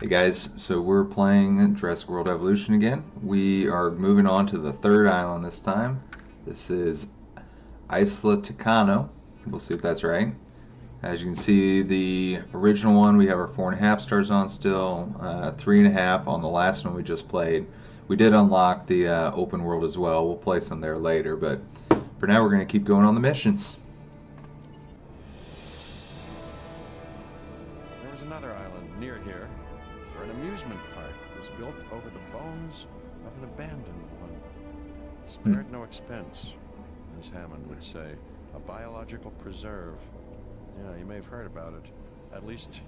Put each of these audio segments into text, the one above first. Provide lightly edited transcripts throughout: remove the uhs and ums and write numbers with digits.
Hey guys, so we're playing Jurassic World Evolution again. We are moving on to the third island this time. This is ISLA TACANO. We'll see if that's right. As you can see, the original one we have our 4.5 stars on still, 3.5 on the last one we just played. We did unlock the open world as well. We'll play some there later, but for now we're going to keep going on the missions. There was another island near here where an amusement park was built over the bones of an abandoned one. Spared no expense, as Hammond would say. A biological preserve. Yeah, you may have heard about it. At least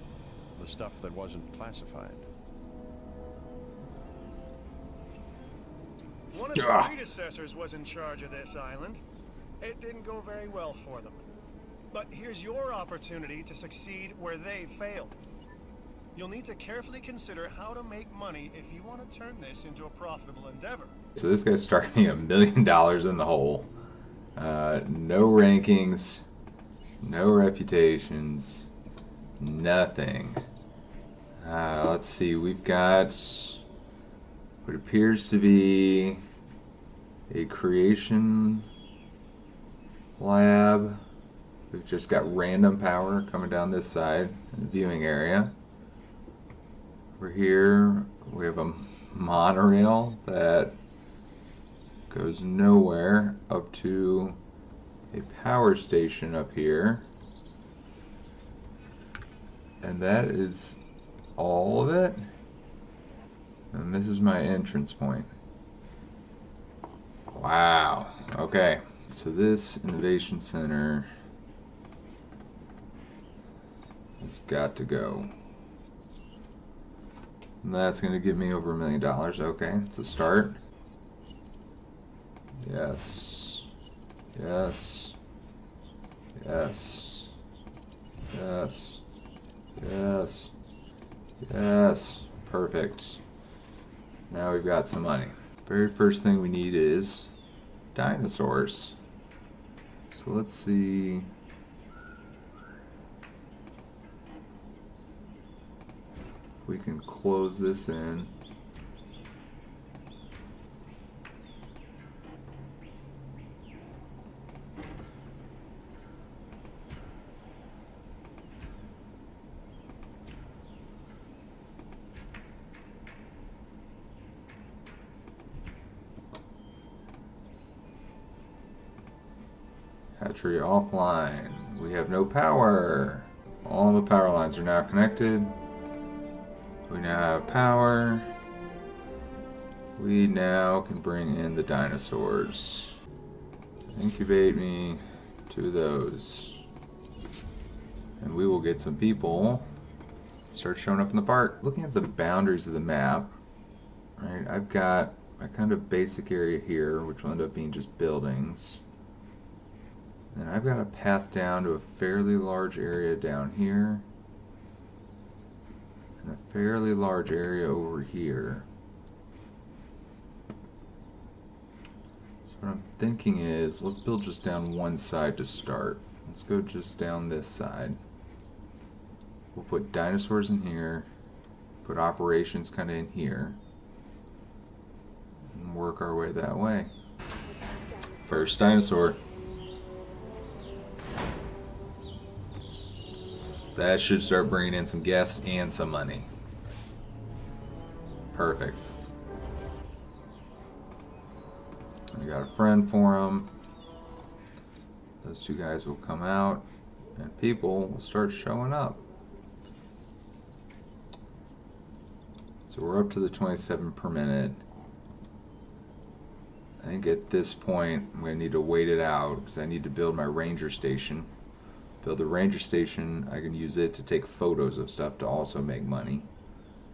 the stuff that wasn't classified. One of the predecessors was in charge of this island. It didn't go very well for them. But here's your opportunity to succeed where they failed. You'll need to carefully consider how to make money if you want to turn this into a profitable endeavor. So this guy's starting $1 million in the hole. No rankings, no reputations, nothing. Let's see, we've got what appears to be a creation lab. We've just got random power coming down this side in the viewing area. Over here, we have a monorail that goes nowhere up to a power station up here. And that is all of it. And this is my entrance point. Wow. Okay. So this innovation center has got to go. And that's going to give me over $1 million. Okay, it's a start. Yes. Yes. Yes. Yes. Yes. Yes. Perfect. Now we've got some money. Very first thing we need is dinosaurs. So let's see. We can close this in. Hatchery offline. We have no power. All the power lines are now connected. We now have power. We now can bring in the dinosaurs. Incubate me 2 of those. And we will get some people start showing up in the park. Looking at the boundaries of the map, right? I've got my kind of basic area here, which will end up being just buildings. And I've got a path down to a fairly large area down here. And a fairly large area over here. So what I'm thinking is, let's build just down one side to start. Let's go just down this side. We'll put dinosaurs in here, put operations kind of in here, and work our way that way. First dinosaur. That should start bringing in some guests and some money. Perfect. We got a friend for him. Those 2 guys will come out and people will start showing up. So we're up to the 27 per minute. I think at this point I'm going to need to wait it out because I need to build my ranger station. Build the ranger station, I can use it to take photos of stuff to also make money.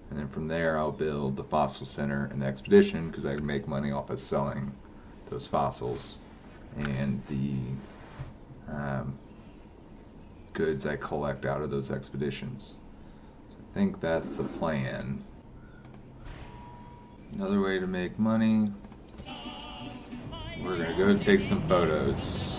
And then from there I'll build the fossil center and the expedition because I can make money off of selling those fossils and the goods I collect out of those expeditions. So I think that's the plan. Another way to make money, we're gonna go take some photos.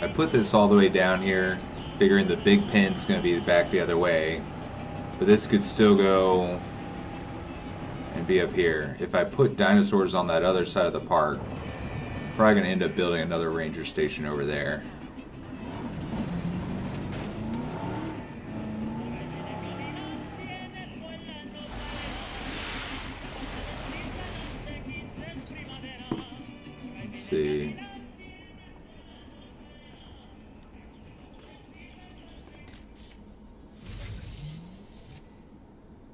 I put this all the way down here, figuring the big pin's going to be back the other way. But this could still go and be up here. If I put dinosaurs on that other side of the park, I'm probably going to end up building another ranger station over there. Let's see.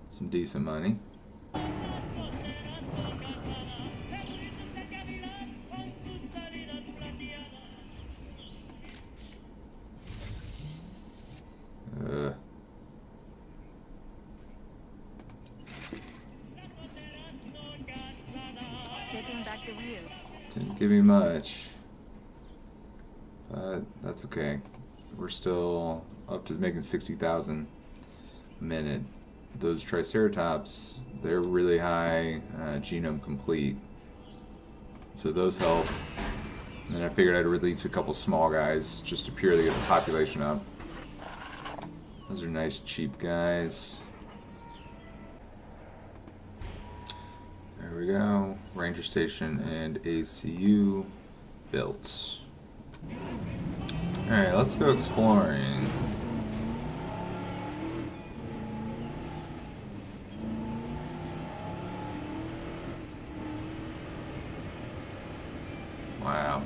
Some decent money. Taking back the wheel. Didn't give me much, but that's okay. We're still up to making 60,000 a minute. Those Triceratops, they're really high genome complete, so those help. And then I figured I'd release a couple small guys just to purely get the population up. Those are nice cheap guys. There we go. Ranger station and ACU built. Alright, let's go exploring. Wow.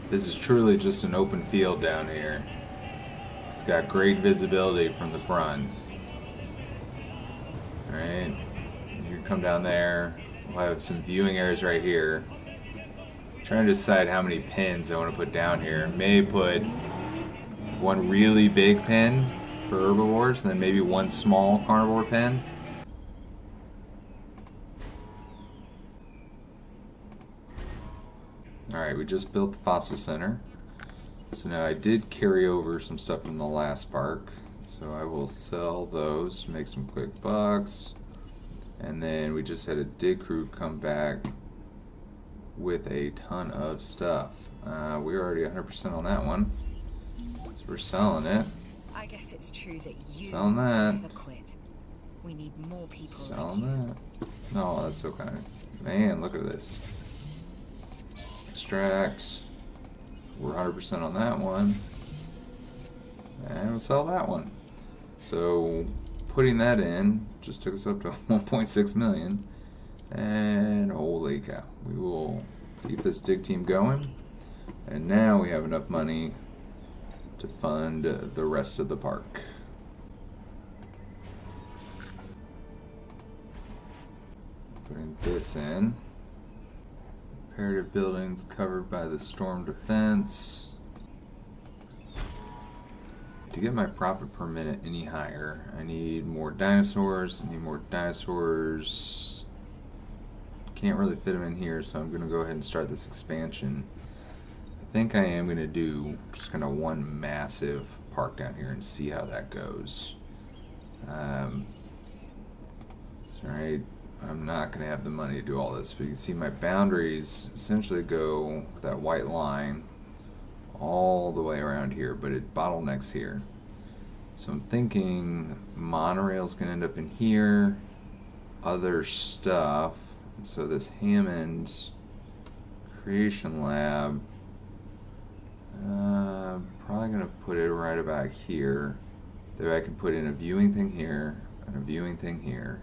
This is truly just an open field down here. It's got great visibility from the front. Alright. You come down there. We'll have some viewing areas right here. I'm trying to decide how many pins I want to put down here. Maybe put one really big pin for herbivores, and then maybe one small carnivore pin. Alright, we just built the fossil center. So now I did carry over some stuff from the last park. So I will sell those to make some quick bucks. And then we just had a dig crew come back with a ton of stuff. We're already 100% on that one. So we're selling it. I guess it's true that you Selling that. never quit. We need more people Selling like you. that. No, that's so kind. Man, look at this. Extracts. We're 100% on that one. And we'll sell that one. So putting that in just took us up to 1.6 million. And holy cow. We will keep this dig team going. And now we have enough money to fund the rest of the park. Putting this in. Imperative buildings covered by the storm defense. To get my profit per minute any higher, I need more dinosaurs. I need more dinosaurs. Can't really fit them in here, so I'm going to go ahead and start this expansion. I think I am going to do just kind of one massive park down here and see how that goes. Alright, I'm not going to have the money to do all this, but you can see my boundaries essentially go with that white line all the way around here, but it bottlenecks here. So I'm thinking monorail's going to end up in here, other stuff. So this Hammond Creation Lab, probably going to put it right about here. That way I can put in a viewing thing here and a viewing thing here.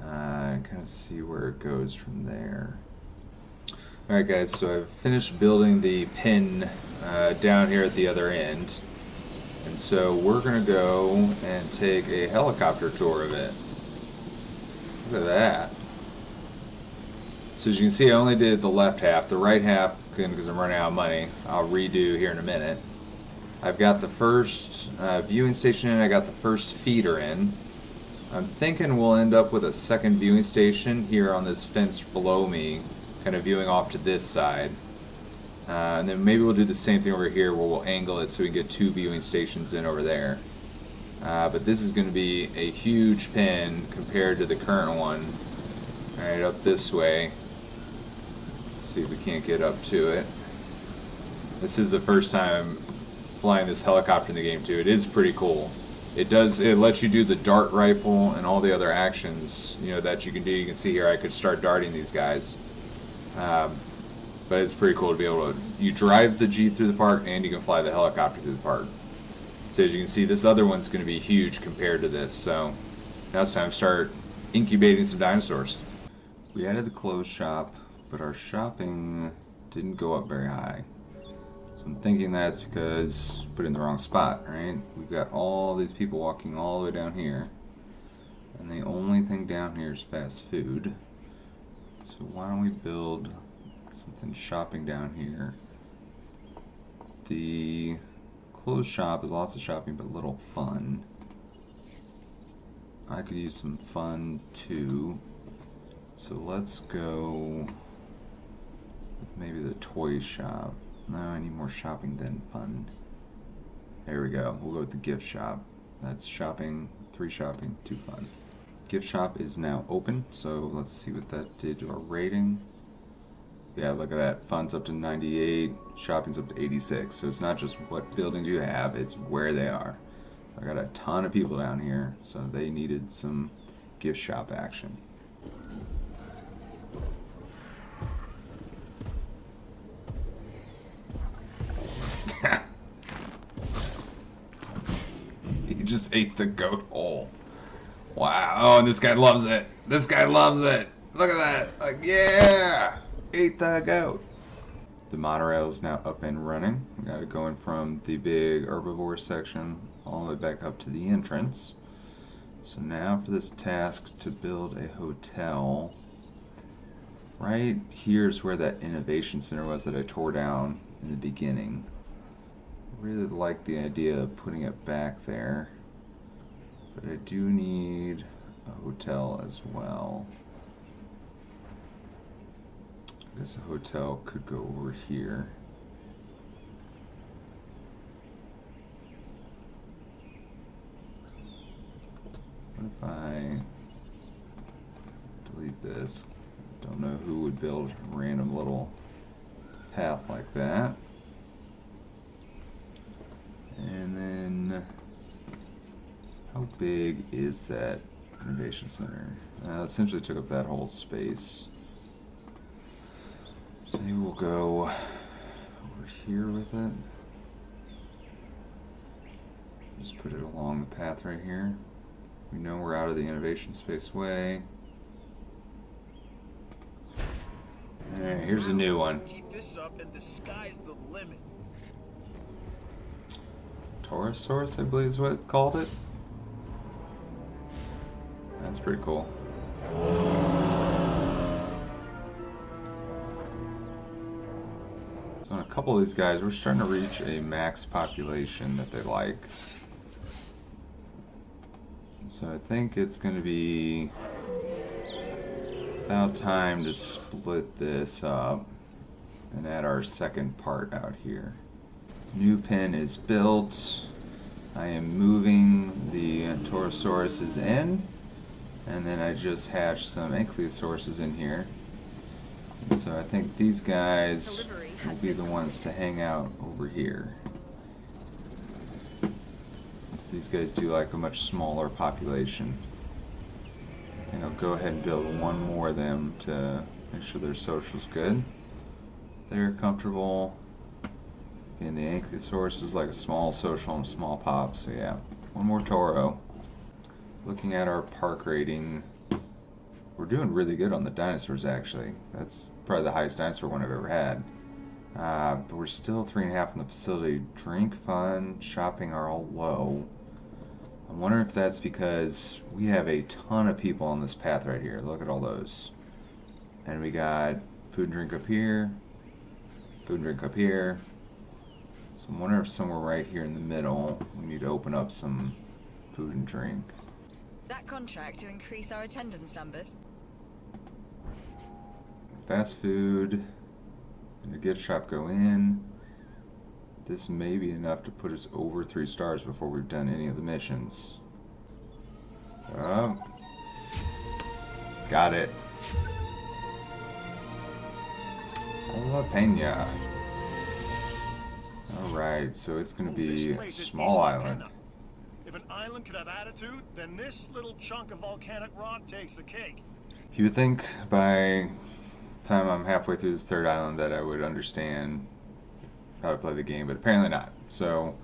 And kind of see where it goes from there. Alright guys, so I've finished building the pin down here at the other end. And so we're going to go and take a helicopter tour of it. Look at that. So as you can see, I only did the left half. The right half, because I'm running out of money, I'll redo here in a minute. I've got the first viewing station in, I got the first feeder in. I'm thinking we'll end up with a second viewing station here on this fence below me, kind of viewing off to this side. And then maybe we'll do the same thing over here where we'll angle it so we can get two viewing stations in over there. But this is going to be a huge pin compared to the current one. Alright, up this way. See if we can't get up to it. This is the first time flying this helicopter in the game too. It is pretty cool. It lets you do the dart rifle and all the other actions, you know, that you can do. You can see here I could start darting these guys. But it's pretty cool to be able to, you drive the Jeep through the park and you can fly the helicopter through the park. So as you can see, this other one's going to be huge compared to this. So now it's time to start incubating some dinosaurs. We added the clothes shop, but our shopping didn't go up very high. So I'm thinking that's because put it in the wrong spot, right? We've got all these people walking all the way down here, and the only thing down here is fast food. So why don't we build something shopping down here? The clothes shop is lots of shopping but little fun. I could use some fun too. So let's go with maybe the toy shop. No, I need more shopping than fun. There we go. We'll go with the gift shop. That's shopping, 3 shopping, 2 fun. Gift shop is now open, so let's see what that did to our rating. Yeah, look at that. Fun's up to 98, shopping's up to 86. So it's not just what buildings you have, it's where they are. I got a ton of people down here, so they needed some gift shop action. He just ate the goat whole. Wow. Oh, and this guy loves it. This guy loves it. Look at that. Like, yeah. Ate the goat. The monorail is now up and running. We got it going from the big herbivore section all the way back up to the entrance. So now for this task to build a hotel. Right here's where that innovation center was that I tore down in the beginning. Really like the idea of putting it back there, but I do need a hotel as well. I guess a hotel could go over here. What if I delete this? Don't know who would build a random little path like that. And then, how big is that innovation center? Essentially took up that whole space. So maybe we'll go over here with it. Just put it along the path right here. We know we're out of the innovation space way. Alright, here's a new one. Keep this up and the sky's the limit. Taurosaurus, I believe is what it called it. That's pretty cool. So on a couple of these guys, we're starting to reach a max population that they like. So I think it's going to be about time to split this up and add our second part out here. New pen is built. I am moving the Taurosauruses in, and then I just hatched some Ankylosaurus in here. And so I think these guys will be the ones to hang out over here, since these guys do like a much smaller population. I think I'll go ahead and build one more of them to make sure their social's good. They're comfortable. And the Ankylosaurus is like a small social and small pop, so yeah, one more Toro. Looking at our park rating, we're doing really good on the dinosaurs actually. That's probably the highest dinosaur one I've ever had. But we're still 3.5 in the facility. Drink, fun, shopping are all low. I wonder if that's because we have a ton of people on this path right here. Look at all those. And we got food and drink up here, food and drink up here. So I'm wondering if somewhere right here in the middle we need to open up some food and drink. That contract to increase our attendance numbers? Fast food and the gift shop go in. This may be enough to put us over 3 stars before we've done any of the missions. Got it. Jalapeno. Right, so it's going to This be a place is small ISLA. island. If an island could have attitude, then this little chunk of volcanic rock takes the cake. You would think by the time I'm halfway through this third island that I would understand how to play the game, but apparently not. So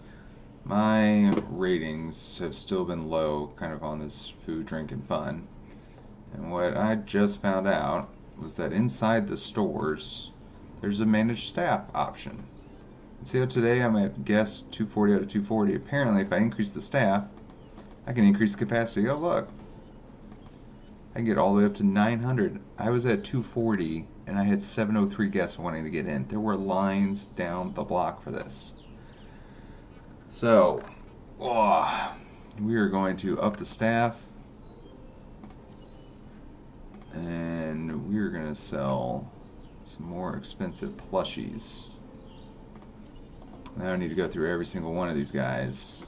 my ratings have still been low, kind of on this food, drink, and fun. And what I just found out was that inside the stores, there's a managed staff option. And see how today I'm at guest 240 out of 240. Apparently, if I increase the staff, I can increase the capacity. Oh, look. I can get all the way up to 900. I was at 240, and I had 703 guests wanting to get in. There were lines down the block for this. So, we are going to up the staff, and we are going to sell some more expensive plushies. Now I need to go through every single one of these guys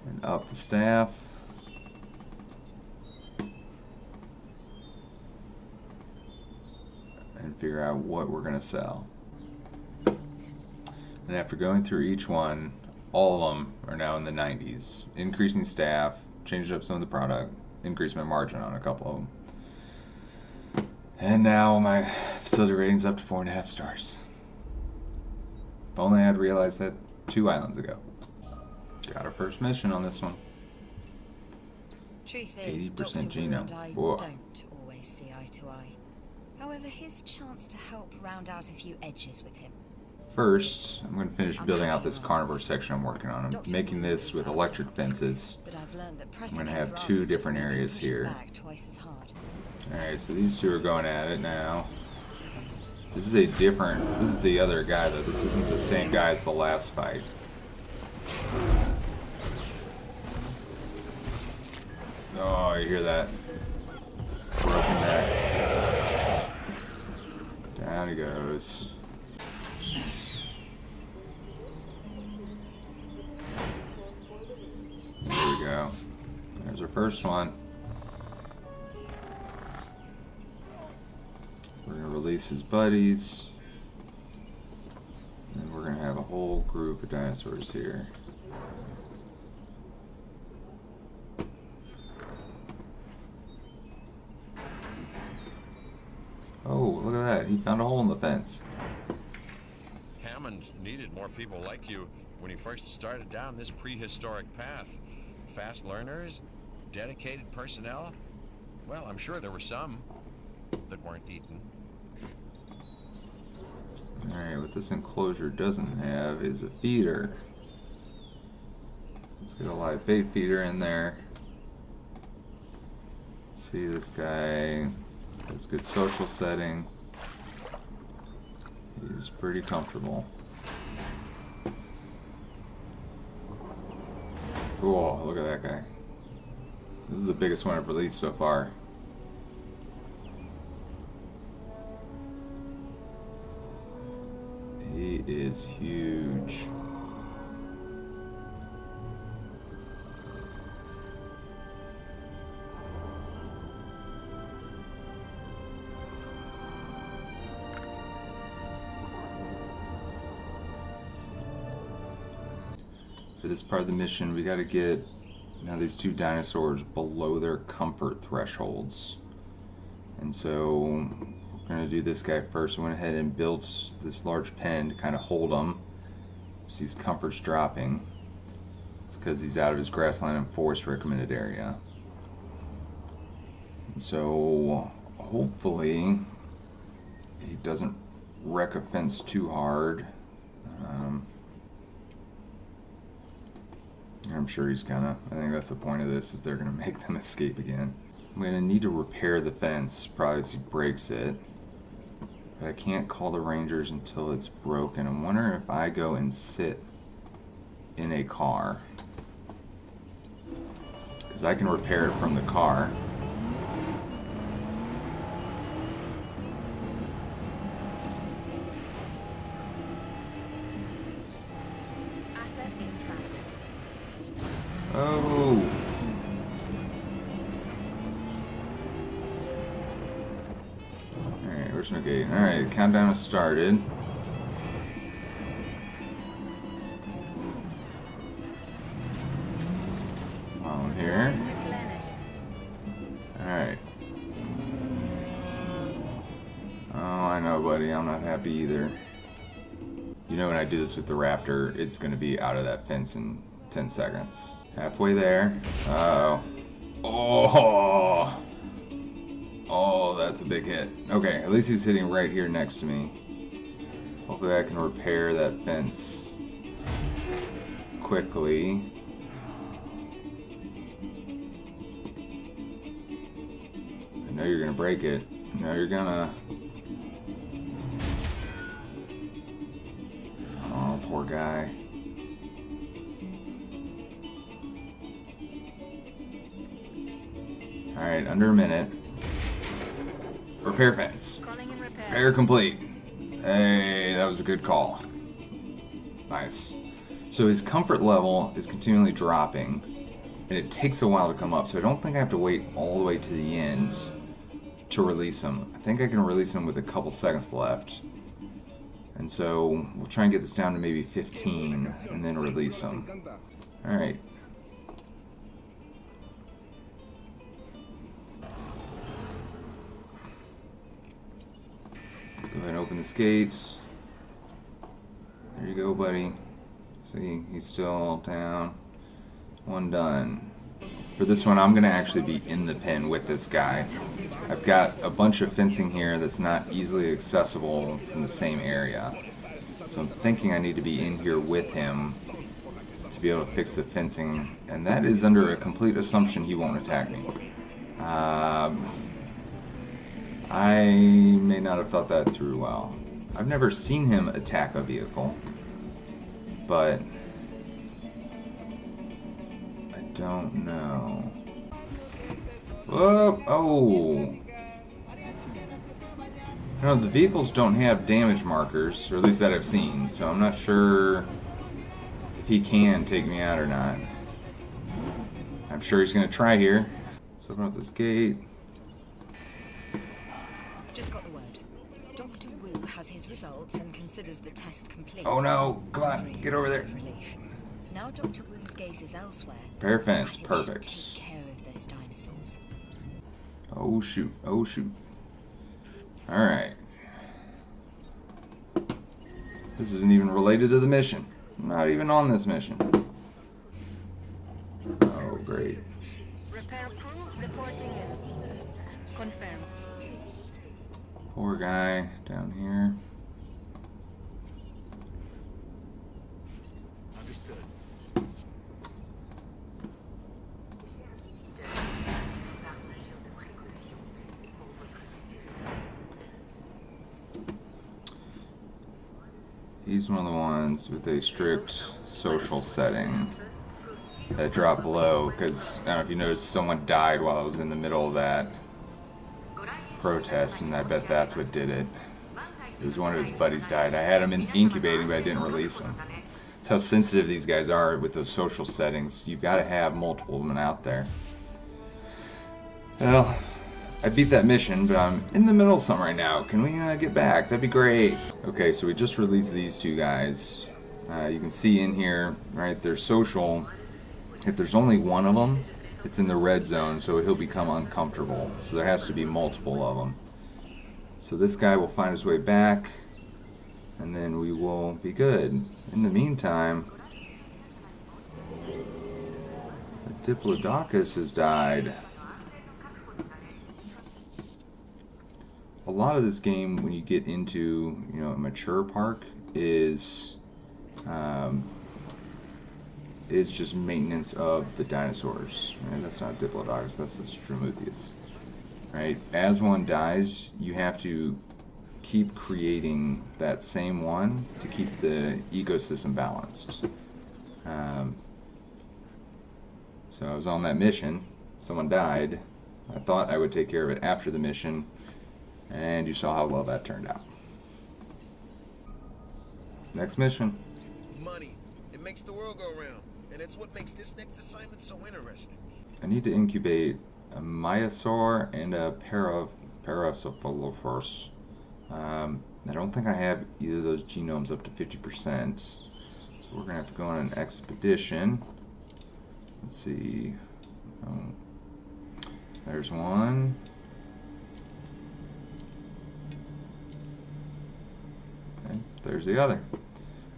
and up the staff. And figure out what we're going to sell. And after going through each one, all of them are now in the 90s. Increasing staff, changed up some of the product, increased my margin on a couple of them. And now my facility rating's up to 4.5 stars. If only I had realized that 2 islands ago. Got our first mission on this one. Truth is, 80% Dr. Wu genome. and I Whoa. don't always see eye to eye. However, here's a chance to help round out a few edges with him. First, I'm going to finish building out this carnivore section I'm working on. I'm Dr. making Wu this is with out electric to help him, fences. but I've learned that I'm pressing going to him have for 2 answers just different means he areas pushes here. back twice as hard. Alright, so these 2 are going at it now. This is the other guy though. This isn't the same guy as the last fight. Oh, you hear that? Broken neck. Down he goes. There we go. There's our first one. We're going to release his buddies. And we're going to have a whole group of dinosaurs here. Oh, look at that. He found a hole in the fence. Hammond needed more people like you when he first started down this prehistoric path. Fast learners, dedicated personnel. Well, I'm sure there were some that weren't eaten. Alright, what this enclosure doesn't have is a feeder. Let's get a live bait feeder in there. See, this guy has good social setting. He's pretty comfortable. Cool, look at that guy. This is the biggest one I've released so far. He is huge. For this part of the mission, we got to get now these 2 dinosaurs below their comfort thresholds. And so we're going to do this guy first. I went ahead and built this large pen to kind of hold him. See his comfort's dropping. It's because he's out of his grassland and forest recommended area. And so hopefully he doesn't wreck a fence too hard. I'm sure he's gonna. I think that's the point of this, is they're gonna make them escape again. I'm gonna need to repair the fence, probably as he breaks it. But I can't call the rangers until it's broken. I'm wondering if I go and sit in a car. Because I can repair it from the car. Asset in transit. Oh! Alright, where's my gate? Alright, countdown has started. Yeah, I'm not happy either. You know when I do this with the raptor, it's going to be out of that fence in 10 seconds. Halfway there. Uh-oh. Oh! Oh, that's a big hit. Okay, at least he's hitting right here next to me. Hopefully I can repair that fence quickly. I know you're gonna break it. No, you're gonna. Oh, poor guy. Alright, under a minute. Repair fence. Repair complete. Hey, that was a good call. Nice. So his comfort level is continually dropping, and it takes a while to come up, so I don't think I have to wait all the way to the end to release him. I think I can release him with a couple seconds left. And so we'll try and get this down to maybe 15 and then release him. Alright. Let's go ahead and open this gate. There you go, buddy. See, he's still down. One done. For this one, I'm going to actually be in the pen with this guy. I've got a bunch of fencing here that's not easily accessible from the same area. So I'm thinking I need to be in here with him to be able to fix the fencing. And that is under a complete assumption he won't attack me. I may not have thought that through well. I've never seen him attack a vehicle, but I don't know. Whoa! Oh! No, the vehicles don't have damage markers, or at least that I've seen, so I'm not sure if he can take me out or not. I'm sure he's going to try here. Let's open up this gate. Just got the word. Dr. Wu has his results and considers the test complete. Oh no! Come on, get over there. Relief. Now Dr. Wu's gaze is elsewhere. Repair fence, I think perfect. we should take care of those dinosaurs. Oh shoot, oh shoot. Alright. This isn't even related to the mission. I'm not even on this mission. Oh, great. Repair crew reporting in. Confirmed. Poor guy down here. Understood. He's one of the ones with a strict social setting that dropped below, because I don't know if you noticed, someone died while I was in the middle of that protest, and I bet that's what did it. It was one of his buddies died. I had him in incubating, but I didn't release him. That's how sensitive these guys are with those social settings. You've got to have multiple of them out there. Well, I beat that mission, but I'm in the middle of something right now. Can we get back? That'd be great. Okay, so we just released these two guys. You can see in here, right, they're social. If there's only one of them, it's in the red zone, so he'll become uncomfortable. So there has to be multiple of them. So this guy will find his way back, and then we will be good. In the meantime, the Diplodocus has died. A lot of this game, when you get into, you know, a mature park, is just maintenance of the dinosaurs. Right? That's not Diplodocus, that's the Stromuthius. Right? As one dies, you have to keep creating that same one to keep the ecosystem balanced. So I was on that mission. Someone died. I thought I would take care of it after the mission. And you saw how well that turned out. Next mission. Money. It makes the world go round. And it's what makes this next assignment so interesting. I need to incubate a Myosaur and a Paracephalosaurus. I don't think I have either of those genomes up to 50%. So we're going to have to go on an expedition. Let's see. Oh, there's one. there's the other.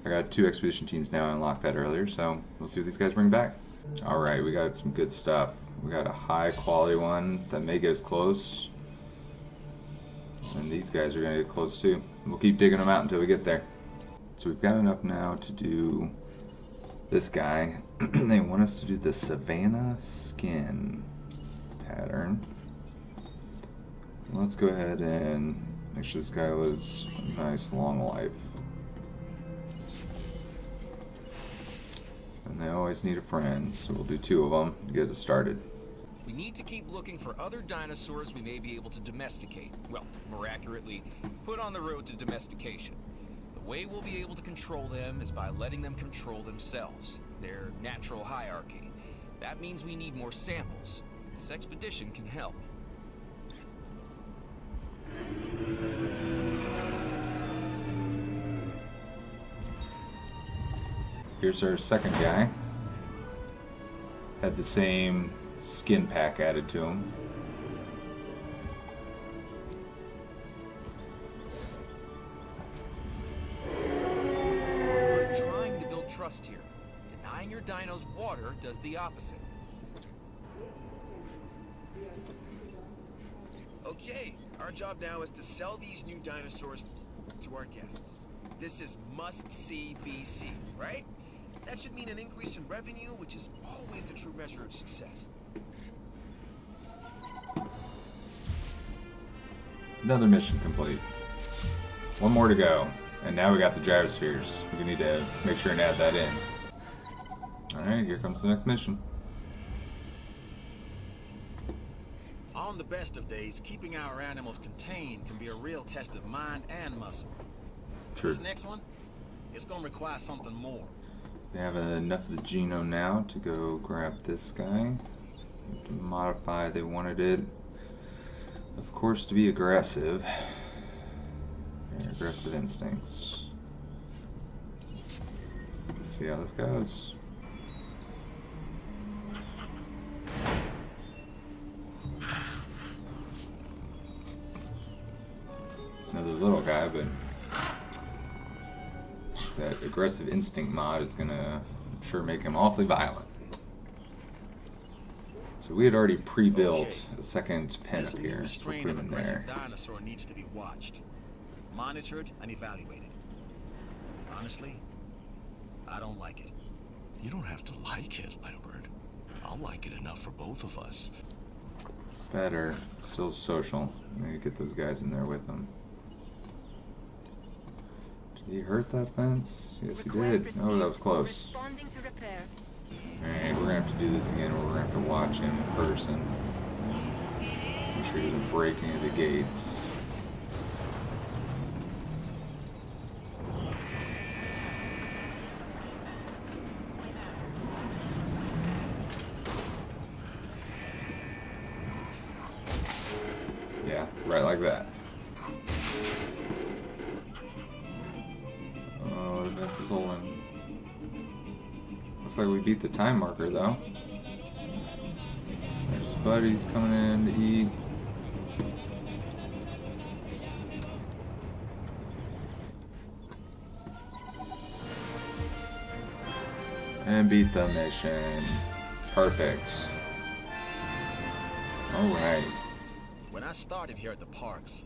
I got 2 expedition teams now. I unlocked that earlier, so we'll see what these guys bring back. Alright, we got some good stuff. We got a high quality one that may get us close. And these guys are going to get close too. We'll keep digging them out until we get there. So we've got enough now to do this guy. They want us to do the Savannah skin pattern. Let's go ahead and make sure this guy lives a nice long life. And they always need a friend, so we'll do 2 of them to get it started. We need to keep looking for other dinosaurs we may be able to domesticate. Well, more accurately, put on the road to domestication. The way we'll be able to control them is by letting them control themselves, their natural hierarchy. That means we need more samples. This expedition can help. Here's our second guy. Had the same skin pack added to him. We're trying to build trust here. Denying your dinos water does the opposite. Okay, our job now is to sell these new dinosaurs to our guests. This is must-see BC, right? That should mean an increase in revenue, which is always the true measure of success. Another mission complete. 1 more to go. And now we got the gyrospheres. We need to make sure and add that in. Alright, here comes the next mission. On the best of days, keeping our animals contained can be a real test of mind and muscle. True. This next one, it's gonna require something more. We have enough of the Geno now to go grab this guy. Modify, they wanted it, of course, to be aggressive. Very aggressive instincts. Let's see how this goes. Another little guy, but that aggressive instinct mod is gonna, I'm sure, make him awfully violent. So we had already pre-built a second pen This up new here, so we'll strain put of him in aggressive there. dinosaur needs to be watched, monitored, and evaluated. Honestly, I don't like it. You don't have to like it, Lambert. I'll like it enough for both of us. Better, still social. I need to get those guys in there with them. Did he hurt that fence? Yes, he did. Oh, that was close. Responding to repair. Alright, we're gonna have to do this again, or we're gonna have to watch him in person. Make sure he doesn't break any of the gates. Yeah, right like that. Oh, the fence is holding. Looks like we beat the time marker, though. There's buddies coming in to eat. And beat the mission. Perfect. Alright. When I started here at the parks,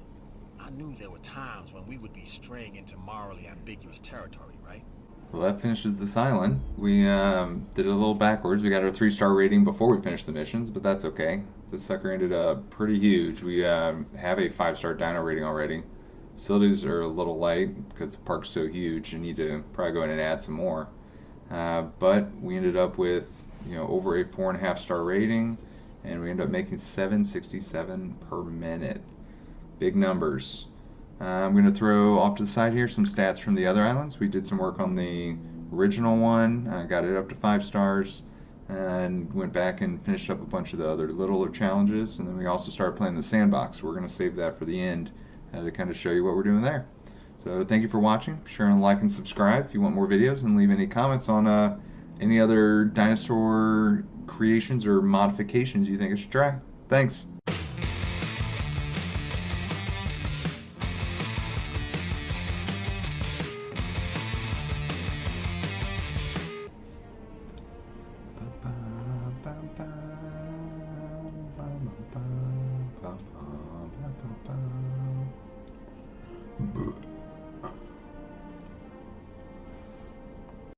I knew there were times when we would be straying into morally ambiguous territory, right? Well, that finishes this island. We did it a little backwards. We got our 3-star rating before we finished the missions, but that's okay. This sucker ended up pretty huge. We have a 5-star dino rating already. Facilities are a little light because the park's so huge. You need to probably go in and add some more. But we ended up with, over a 4.5-star rating, and we ended up making 767 per minute. Big numbers. I'm going to throw off to the side here some stats from the other islands. We did some work on the original one, got it up to 5 stars, and went back and finished up a bunch of the other littler challenges, and then we also started playing the sandbox. We're going to save that for the end to kind of show you what we're doing there. So thank you for watching. Be sure and like and subscribe if you want more videos, and leave any comments on any other dinosaur creations or modifications you think I should try. Thanks.